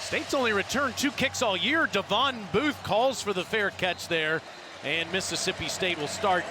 State's only returned 2 kicks all year. Devon Booth calls for the fair catch there, and Mississippi State will start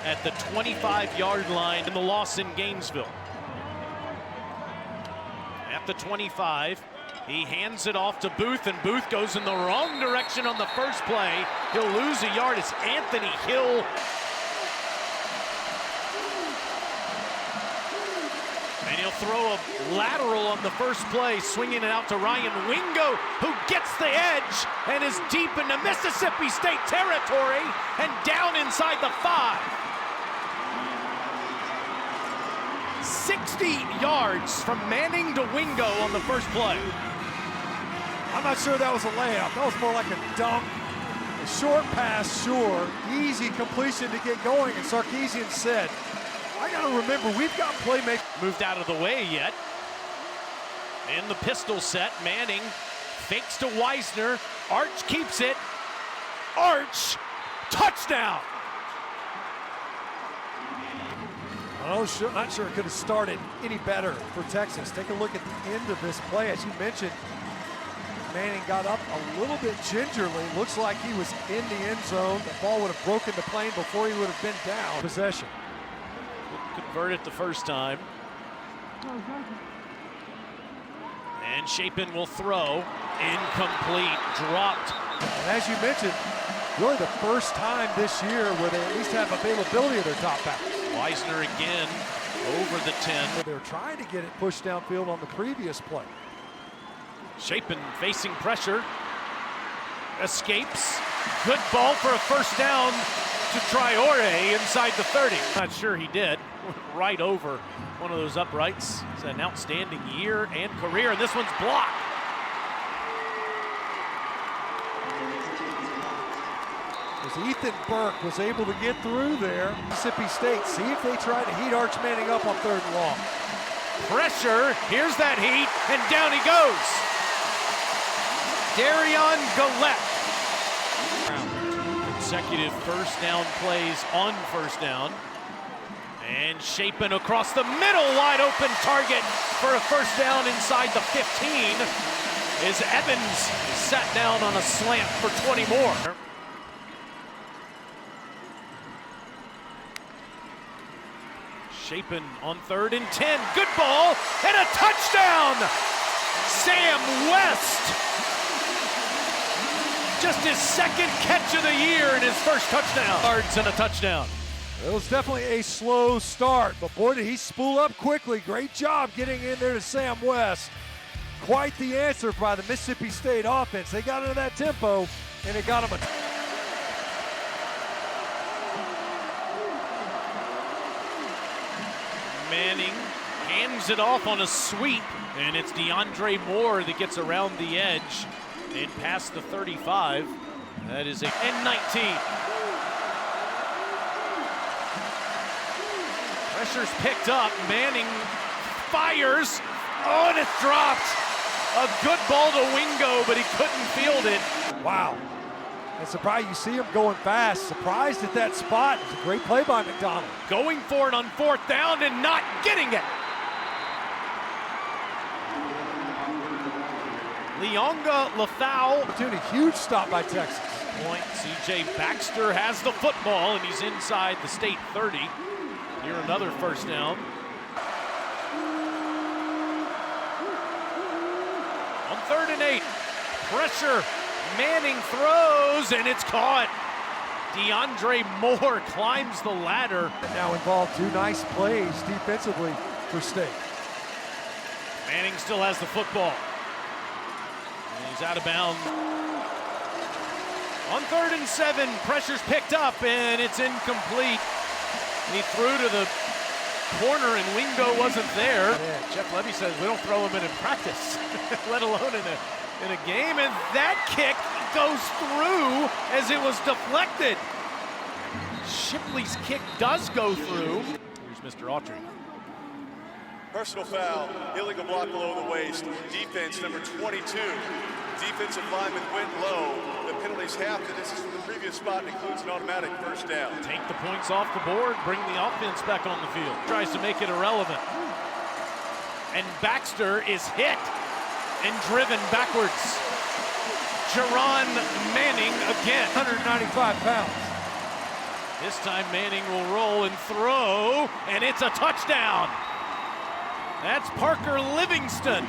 at the 25-yard line in the loss in Gainesville. At the 25, he hands it off to Booth, and Booth goes in the wrong direction on the first play. He'll lose a yard. It's Anthony Hill. And he'll throw a lateral on the first play, swinging it out to Ryan Wingo, who gets the edge and is deep into Mississippi State territory and down inside the 5. 60 yards from Manning to Wingo on the first play. I'm not sure that was a layup. That was more like a dunk. A short pass, sure. Easy completion to get going. And Sarkisian said, I got to remember, we've got playmakers. Moved out of the way yet. In the pistol set, Manning fakes to Weisner. Arch keeps it. Arch, touchdown. I'm not sure it could have started any better for Texas. Take a look at the end of this play. As you mentioned, Manning got up a little bit gingerly. Looks like he was in the end zone. The ball would have broken the plane before he would have been down. Possession. Convert it the first time. And Chapin will throw. Incomplete. Dropped. And as you mentioned, really the first time this year where they at least have availability of their top backs. Weisner again over the 10. They were trying to get it pushed downfield on the previous play. Chapin facing pressure. Escapes. Good ball for a first down to Traore inside the 30. Not sure he did. Right over one of those uprights. It's an outstanding year and career, and this one's blocked. As Ethan Burke was able to get through there, Mississippi State, see if they try to heat Arch Manning up on 3rd and long. Pressure, here's that heat, and down he goes. Darion Gillette. Consecutive first down plays on first down. And Chapin across the middle, wide open target for a first down inside the 15. Is Evans sat down on a slant for 20 more. Chapin on 3rd and 10. Good ball and a touchdown! Sam West. Just his 2nd catch of the year and his first touchdown. Yards and a touchdown. It was definitely a slow start, but boy, did he spool up quickly. Great job getting in there to Sam West. Quite the answer by the Mississippi State offense. They got into that tempo, and it got them a... Manning hands it off on a sweep, and it's DeAndre Moore that gets around the edge and past the 35. That is a 19. Pressure's picked up. Manning fires. Oh, and it's dropped. A good ball to Wingo, but he couldn't field it. Wow. And surprised you see him going fast. Surprised at that spot. It's a great play by McDonald. Going for it on 4th down and not getting it. Leonga Lafau. Opportunity, huge stop by Texas. Point, C.J. Baxter has the football, and he's inside the state 30. Here another first down. On 3rd and 8, pressure. Manning throws, and it's caught. DeAndre Moore climbs the ladder. Now involved 2 nice plays defensively for State. Manning still has the football. And he's out of bounds. On 3rd and 7, pressure's picked up, and it's incomplete. He threw to the corner, and Wingo wasn't there. Yeah. Jeff Levy says we don't throw him in practice, let alone in a game, and that kick goes through as it was deflected. Shipley's kick does go through. Here's Mr. Autry. Personal foul, illegal block below the waist. Defense number 22. Defensive lineman went low. The penalty's half the distance from the previous spot and includes an automatic first down. Take the points off the board, bring the offense back on the field. Tries to make it irrelevant. And Baxter is hit. and driven backwards. Jaron Manning again. 195 pounds. This time Manning will roll and throw, and it's a touchdown. That's Parker Livingston.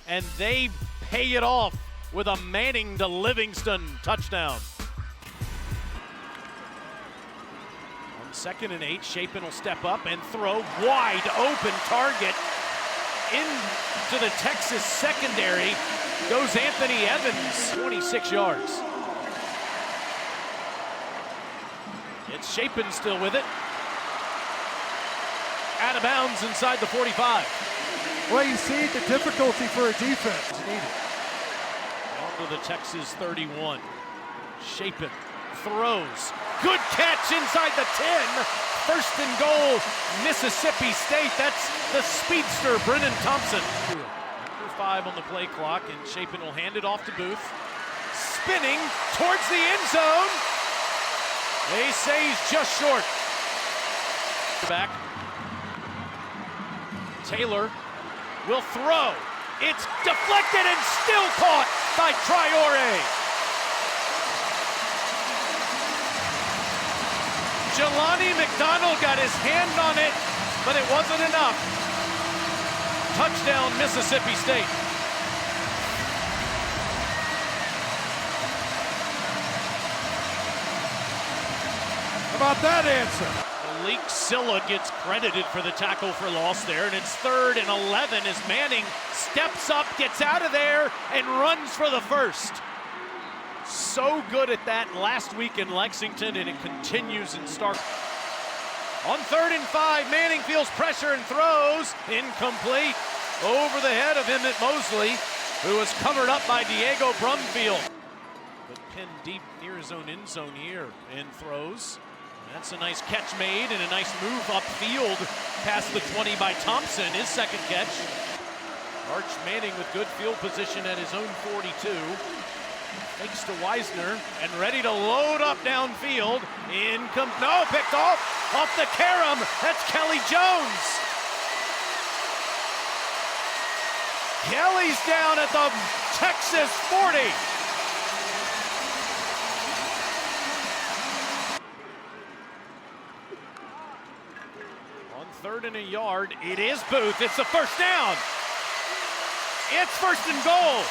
And they pay it off with a Manning to Livingston touchdown. On 2nd and 8, Shapen will step up and throw. Wide open target into the Texas secondary. Goes Anthony Evans, 26 yards. It's Shapen still with it. Out of bounds inside the 45. Well, you see the difficulty for a defense needed. Down to the Texas 31. Shapen throws. Good catch inside the 10. 1st and goal, Mississippi State. That's the speedster, Brennan Thompson. Number 5 on the play clock, and Shapen will hand it off to Booth. Spinning towards the end zone. They say he's just short. Back. Taylor will throw. It's deflected and still caught by Traore. Jelani McDonald got his hand on it, but it wasn't enough. Touchdown, Mississippi State. How about that answer? Malik Silla gets credited for the tackle for loss there, and it's 3rd and 11 as Manning steps up, gets out of there, and runs for the first. So good at that last week in Lexington, and it continues in Stark. On 3rd and 5, Manning feels pressure and throws. Incomplete. Over the head of Emmett Mosley, who was covered up by Diego Brumfield. But pinned deep near his own end zone here, and throws. That's a nice catch made and a nice move upfield past the 20 by Thompson, his 2nd catch. Arch Manning with good field position at his own 42. Fakes to Wisner and ready to load up downfield. No, picked off the carom. That's Kelly Jones. Kelly's down at the Texas 40. On 3rd and a yard, it is Booth. It's the 1st down. It's 1st and goal.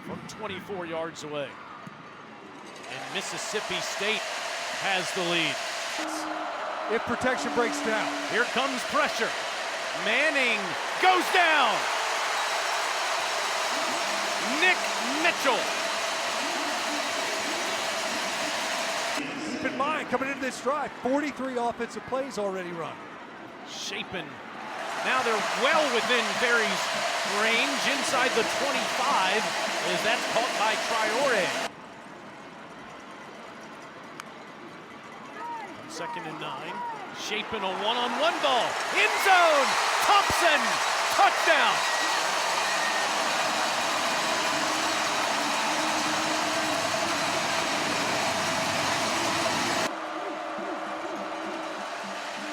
From 24 yards away. And Mississippi State has the lead. If protection breaks down. Here comes pressure. Manning goes down. Nick Mitchell. Keep in mind, coming into this drive, 43 offensive plays already run. Shapen. Now they're well within Berry's range inside the 25 as that's caught by Traore. 2nd and 9. Shapen a one-on-one ball. End zone. Thompson. Touchdown.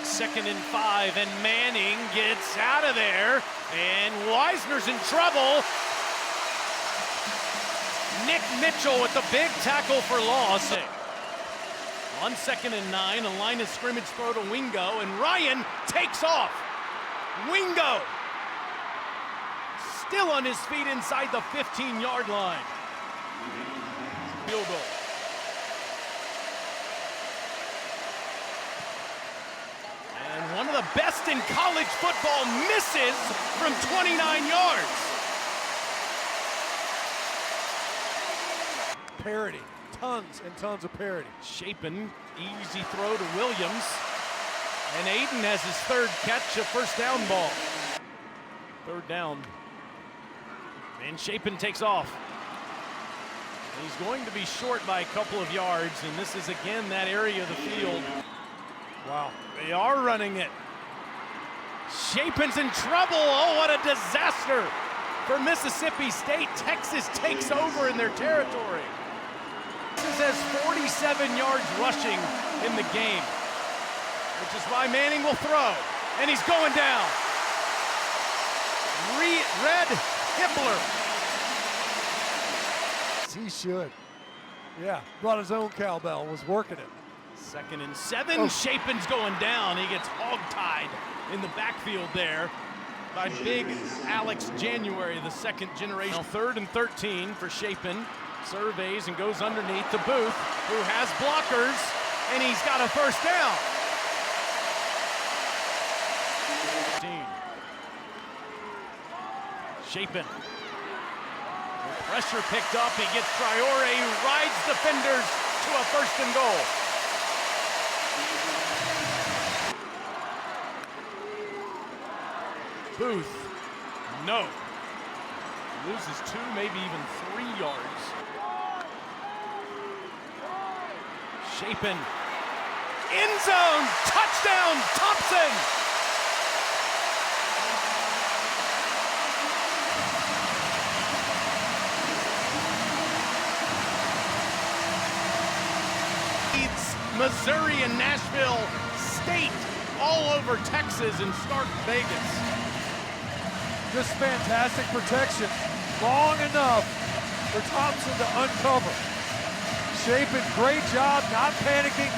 Second and 5, and Manning gets out of there, and Wisner's in trouble. Nick Mitchell with the big tackle for loss. On 2nd and 9, a line of scrimmage throw to Wingo, and Ryan takes off. Wingo still on his feet inside the 15-yard line. Field goal. And one of the best in college football misses from 29 yards. Parity. Tons and tons of parity. Shapen, easy throw to Williams. And Aiden has his 3rd catch, a 1st down ball. 3rd down. And Shapen takes off. He's going to be short by a couple of yards, and this is again that area of the field. Wow, they are running it. Shapen's in trouble. Oh, what a disaster for Mississippi State. Texas takes over in their territory. Texas has 47 yards rushing in the game, which is why Manning will throw. And he's going down. Red Hippler. He should. Yeah, brought his own cowbell, was working it. 2nd and 7, Shapen's going down. He gets hog-tied in the backfield there by big Alex January, the 2nd generation. 3rd and 13 for Shapen. Surveys and goes underneath to Booth, who has blockers, and he's got a first down. Shapen. With pressure picked up, he gets Traore, who rides defenders to a 1st and goal. Booth, no. Loses 2, maybe even 3 yards. Shapen, end zone, touchdown, Thompson! Missouri and Nashville State all over Texas and Stark Vegas. Just fantastic protection. Long enough for Thompson to uncover. Shapen, great job, not panicking.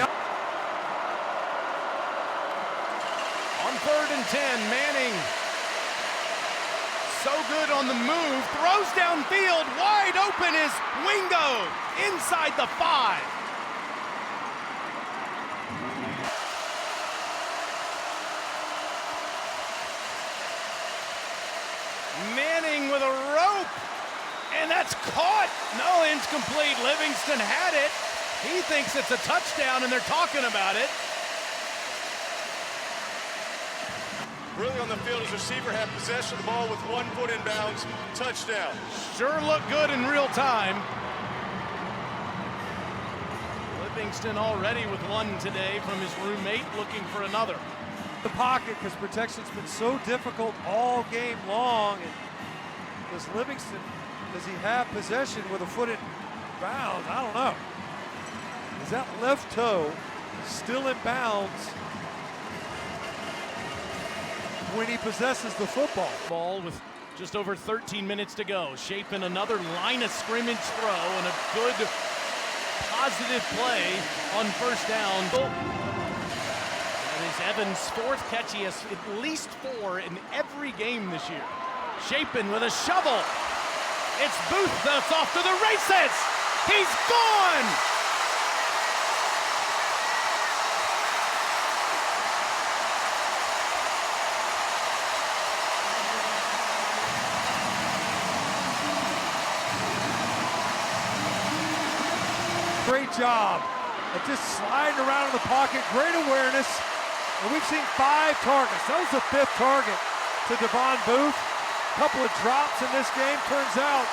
On 3rd and 10, Manning. So good on the move, throws downfield, wide open is Wingo, inside the 5. Manning with a rope, and that's caught. No, incomplete. Livingston had it. He thinks it's a touchdown, and they're talking about it. Really on the field, his receiver had possession of the ball with 1 foot in bounds. Touchdown. Sure looked good in real time. Livingston already with 1 today from his roommate, looking for another. The pocket, because protection's been so difficult all game long. And does Livingston, does he have possession with a foot in bounds? I don't know. Is that left toe still in bounds when he possesses the football? Ball with just over 13 minutes to go. Shapen another line of scrimmage throw and a good positive play on 1st down. Evans' 4th catch. He has at least 4 in every game this year. Shapen with a shovel. It's Booth that's off to the races. He's gone. Great job of just sliding around in the pocket. Great awareness. And we've seen 5 targets. That was the 5th target to Devon Booth. A couple of drops in this game. Turns out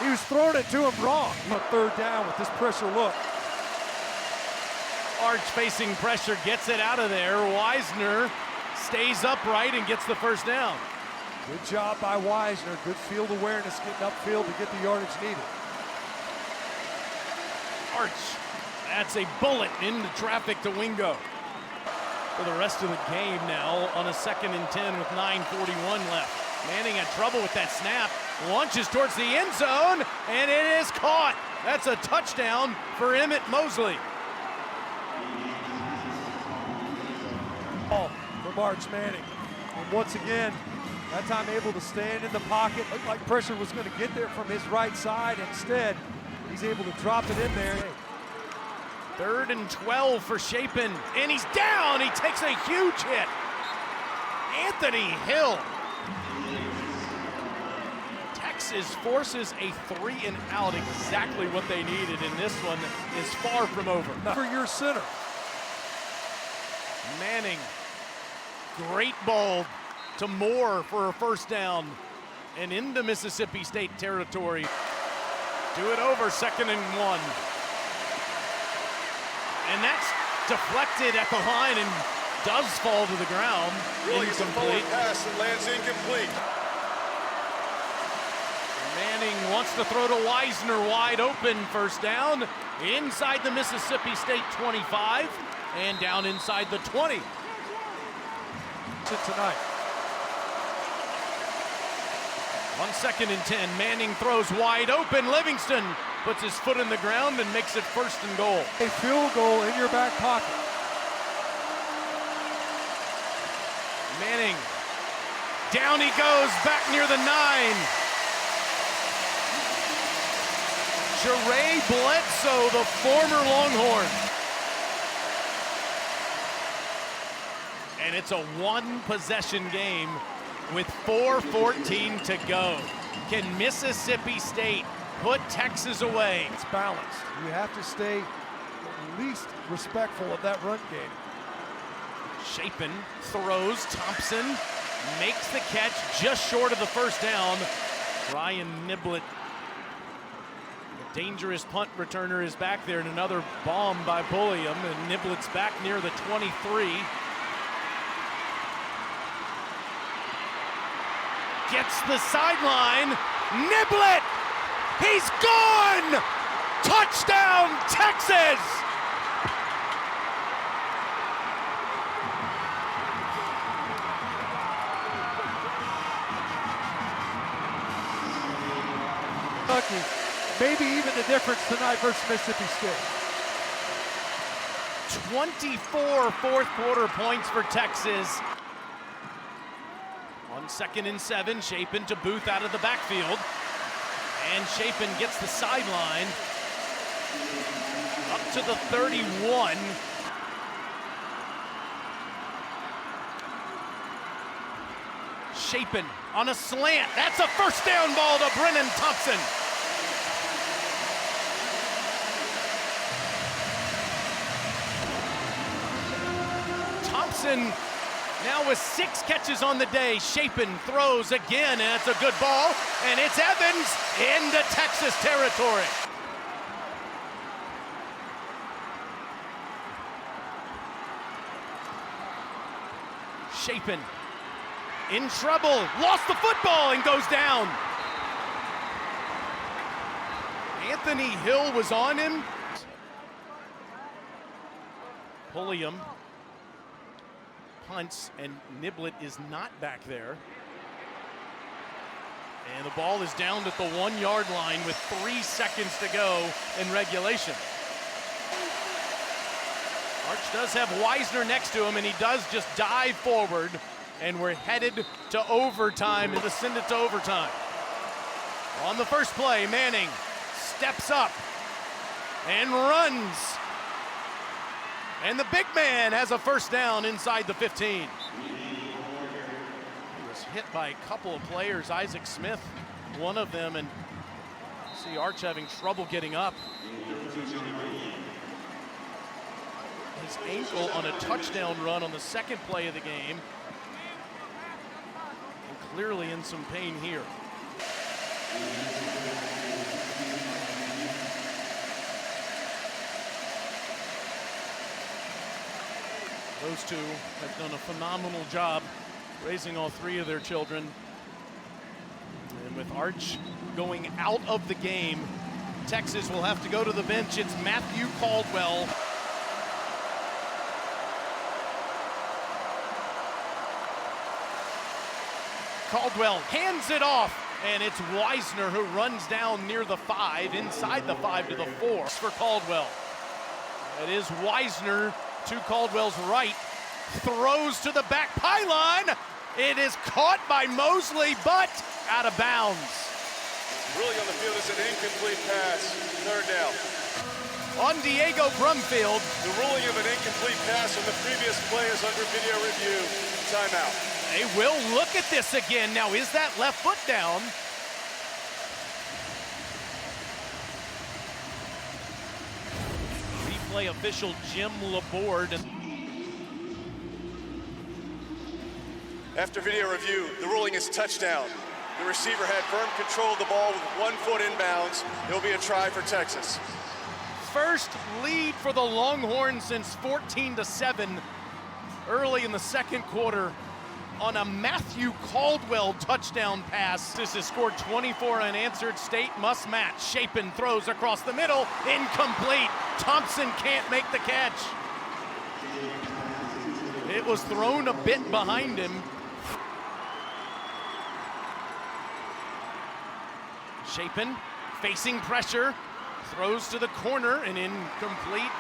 he was throwing it to him wrong. On 3rd down with this pressure look. Arch facing pressure, gets it out of there. Wisner stays upright and gets the 1st down. Good job by Wisner. Good field awareness, getting upfield to get the yardage needed. Arch, that's a bullet into traffic to Wingo. For the rest of the game now on a 2nd and 10 with 9:41 left. Manning had trouble with that snap, launches towards the end zone, and it is caught. That's a touchdown for Emmett Mosley. Ball for March Manning. And once again, that time able to stand in the pocket. Looked like pressure was going to get there from his right side. Instead, he's able to drop it in there. 3rd and 12 for Shapen, and he's down. He takes a huge hit. Anthony Hill. Texas forces a 3 and out, exactly what they needed, and this one is far from over. For your center. Manning, great ball to Moore for a 1st down, and into Mississippi State territory. Do it over, 2nd and 1. And that's deflected at the line and does fall to the ground. Really gets a forward pass that lands incomplete. Manning wants to throw to Wisner, wide open, first down, inside the Mississippi State 25, and down inside the 20. Tonight. On 2nd and 10, Manning throws wide open. Livingston puts his foot in the ground and makes it 1st and goal. A field goal in your back pocket. Manning, down he goes, back near the 9. Jeray Bledsoe, the former Longhorn. And it's a one-possession game with 4:14 to go. Can Mississippi State put Texas away? It's balanced. You have to stay at least respectful of that run game. Shapen throws, Thompson makes the catch just short of the first down. Ryan Niblett, the dangerous punt returner, is back there, and another bomb by Bulliam, and Niblett's back near the 23. Gets the sideline, Niblett, he's gone! Touchdown, Texas! Maybe even the difference tonight versus Mississippi State. 24 fourth-quarter points for Texas. On 2nd and 7, Shapen to Booth out of the backfield. And Shapen gets the sideline up to the 31. Shapen on a slant. That's a first down ball to Brennan Thompson. Thompson now with 6 catches on the day. Shapen throws again, and it's a good ball, and it's Evans into Texas territory. Shapen in trouble, lost the football and goes down. Anthony Hill was on him. Pulliam punts, and Niblett is not back there. And the ball is down at the 1-yard line with 3 seconds to go in regulation. Arch does have Wisner next to him, and he does just dive forward, and we're headed to overtime, and to send it to overtime. On the first play, Manning steps up and runs. And the big man has a first down inside the 15. He was hit by a couple of players, Isaac Smith, one of them, and see Arch having trouble getting up. His ankle on a touchdown run on the second play of the game. And clearly in some pain here. Those two have done a phenomenal job raising all 3 of their children. And with Arch going out of the game, Texas will have to go to the bench. It's Matthew Caldwell. Caldwell hands it off, and it's Wisner who runs down near the 5, inside the 5 to the 4 for Caldwell. It is Wisner to Caldwell's right, throws to the back pylon. It is caught by Mosley, but out of bounds. Ruling on the field is an incomplete pass, 3rd down. On Diego Brumfield. The ruling of an incomplete pass on the previous play is under video review. Timeout. They will look at this again. Now, is that left foot down? Replay official Jim Laborde. After video review, the ruling is touchdown. The receiver had firm control of the ball with 1 foot inbounds. It will be a try for Texas. First lead for the Longhorns since 14-7 early in the second quarter. on a Matthew Caldwell touchdown pass. This has scored 24 unanswered. State must match. Chapin throws across the middle, incomplete. Thompson can't make the catch. It was thrown a bit behind him. Chapin facing pressure, throws to the corner and incomplete.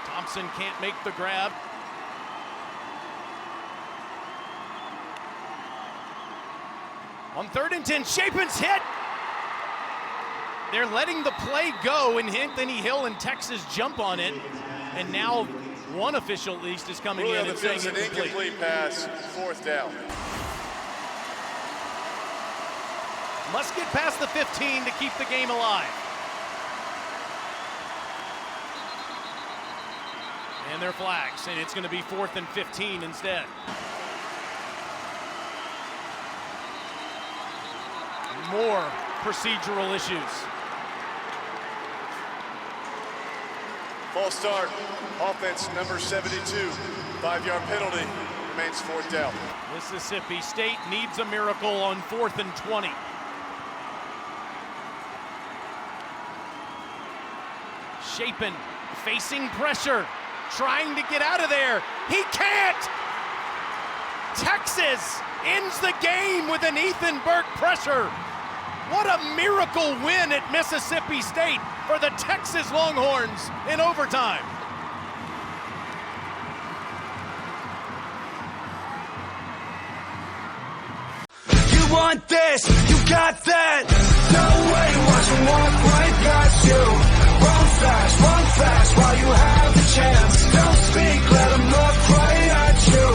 Thompson can't make the grab. On 3rd and 10, Chapin's hit. They're letting the play go, and Anthony Hill and Texas jump on it. And now one official at least is coming in and saying an incomplete pass, 4th down. Must get past the 15 to keep the game alive. And their flags, and it's going to be 4th and 15 instead. More procedural issues. False start, offense number 72. 5-yard penalty, remains 4th down. Mississippi State needs a miracle on 4th and 20. Chapin facing pressure, trying to get out of there. He can't! Texas ends the game with an Ethan Burke pressure. What a miracle win at Mississippi State for the Texas Longhorns in overtime. You want this, you got that. No way, watch them walk right past you. Run fast while you have the chance. Don't speak, let them look right at you.